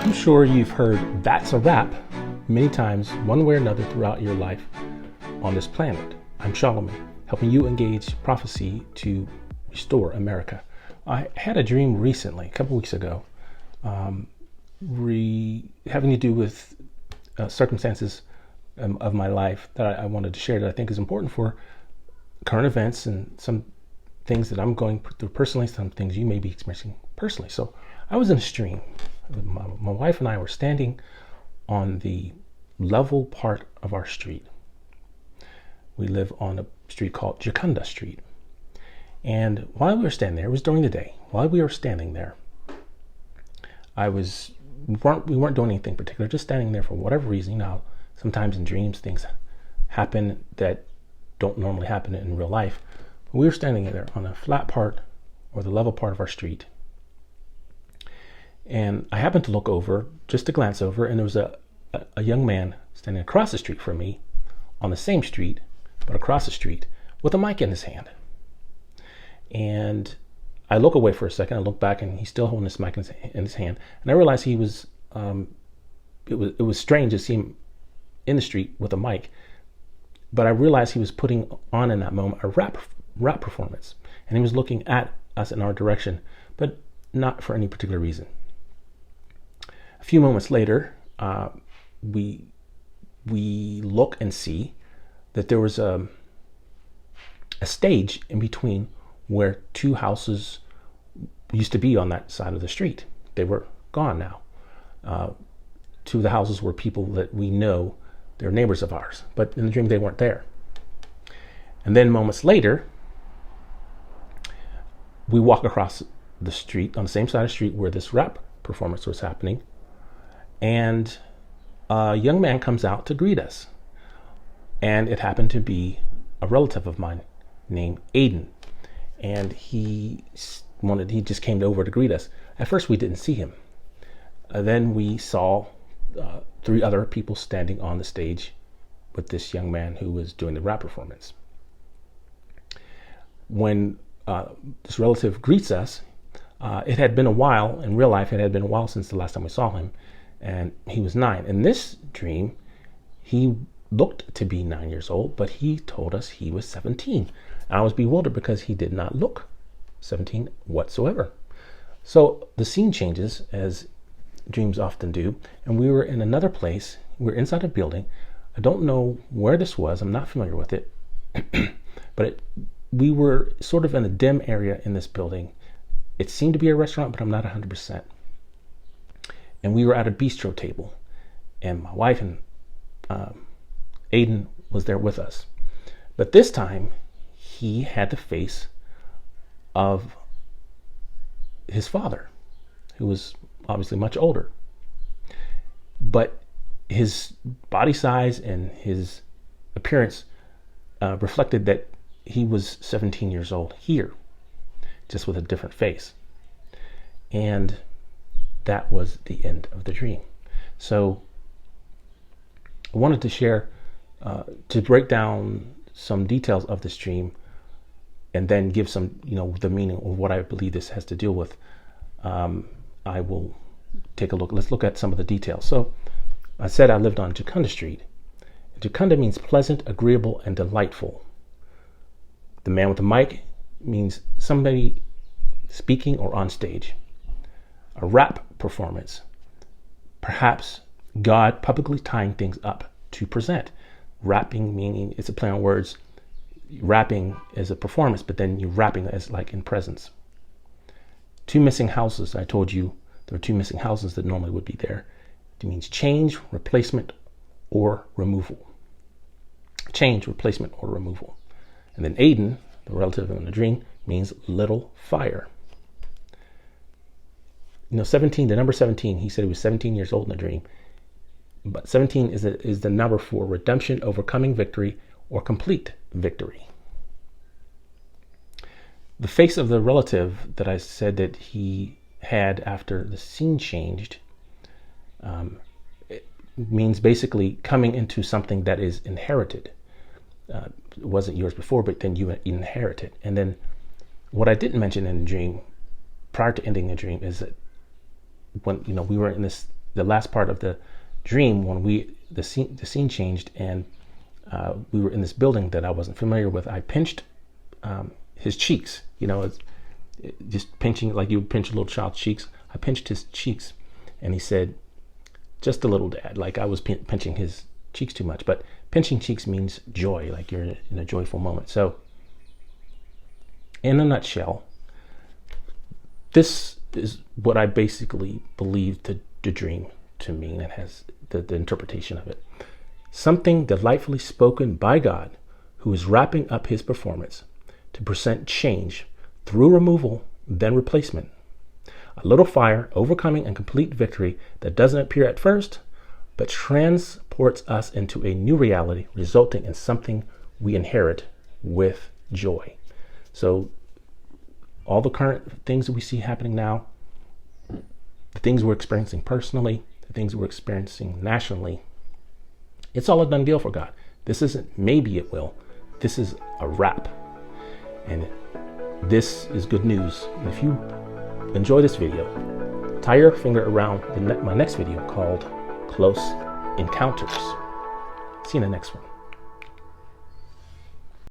I'm sure you've heard "that's a wrap" many times, one way or another, throughout your life on this planet. I'm Solomon, helping you engage prophecy to restore America. I had a dream recently, a couple weeks ago, having to do with circumstances of my life that I wanted to share that I think is important for current events and some things that I'm going through personally, some things you may be experiencing personally. So I was in a stream. My wife and I were standing on the level part of our street. We live on a street called Jacunda Street. And while we were standing there, it was during the day, while we were standing there, we weren't doing anything particular, just standing there for whatever reason. You know, sometimes in dreams things happen that don't normally happen in real life. But we were standing there on the flat part or the level part of our street. And I happened to look over, just to glance over, and there was a young man standing across the street from me on the same street, but across the street with a mic in his hand. And I look away for a second, I look back, and he's still holding this mic in his hand. And I realized he was, it was strange to see him in the street with a mic, but I realized he was putting on in that moment a rap performance. And he was looking at us in our direction, but not for any particular reason. A few moments later, we look and see that there was a stage in between where two houses used to be on that side of the street. They were gone now. Two of the houses were people that we know, they're neighbors of ours, but in the dream they weren't there. And then moments later, we walk across the street on the same side of the street where this rap performance was happening, and a young man comes out to greet us. And it happened to be a relative of mine named Aiden. And he just came over to greet us. At first we didn't see him. Then we saw three other people standing on the stage with this young man who was doing the rap performance. When this relative greets us, it had been a while, in real life it had been a while since the last time we saw him, and he was 9. In this dream, he looked to be 9 years old, but he told us he was 17. I was bewildered because he did not look 17 whatsoever. So the scene changes, as dreams often do, and we were in another place. We were inside a building. I don't know where this was. I'm not familiar with it. But we were sort of in a dim area in this building. It seemed to be a restaurant, but I'm not 100%. And we were at a bistro table, and my wife and Aiden was there with us. But this time, he had the face of his father, who was obviously much older. But his body size and his appearance reflected that he was 17 years old here, just with a different face. And that was the end of the dream. So I wanted to share, to break down some details of this dream and then give some, the meaning of what I believe this has to deal with. I will take a look. Let's look at some of the details. So I said I lived on Jacunda Street. Jacunda means pleasant, agreeable, and delightful. The man with the mic means somebody speaking or on stage. A rap performance, perhaps God publicly tying things up to present. Rapping meaning it's a play on words. Rapping is a performance, but then you're rapping as like in presence. Two missing houses. I told you there are two missing houses that normally would be there. It means change, replacement, or removal. Change, replacement, or removal. And then Aiden, the relative in the dream, means little fire. 17, the number 17, he said he was 17 years old in the dream. But 17 is the number for redemption, overcoming victory, or complete victory. The face of the relative that I said that he had after the scene changed it means basically coming into something that is inherited. It wasn't yours before, but then you inherit it. And then what I didn't mention in the dream prior to ending the dream is that when we were in this the last part of the dream, when the scene changed, and we were in this building that I wasn't familiar with, I pinched his cheeks. It's just pinching like you would pinch a little child's cheeks. I pinched his cheeks, and he said, "Just a little, Dad." Like I was pinching his cheeks too much. But pinching cheeks means joy, like you're in a joyful moment. So, in a nutshell, this is what I basically believe the dream to mean, and has the interpretation of it. Something delightfully spoken by God, who is wrapping up his performance to present change through removal, then replacement. A little fire, overcoming and complete victory that doesn't appear at first, but transports us into a new reality, resulting in something we inherit with joy. So all the current things that we see happening now, the things we're experiencing personally, the things we're experiencing nationally, it's all a done deal for God. This isn't maybe it will. This is a wrap. And this is good news. If you enjoy this video, tie your finger around my next video called Close Encounters. See you in the next one.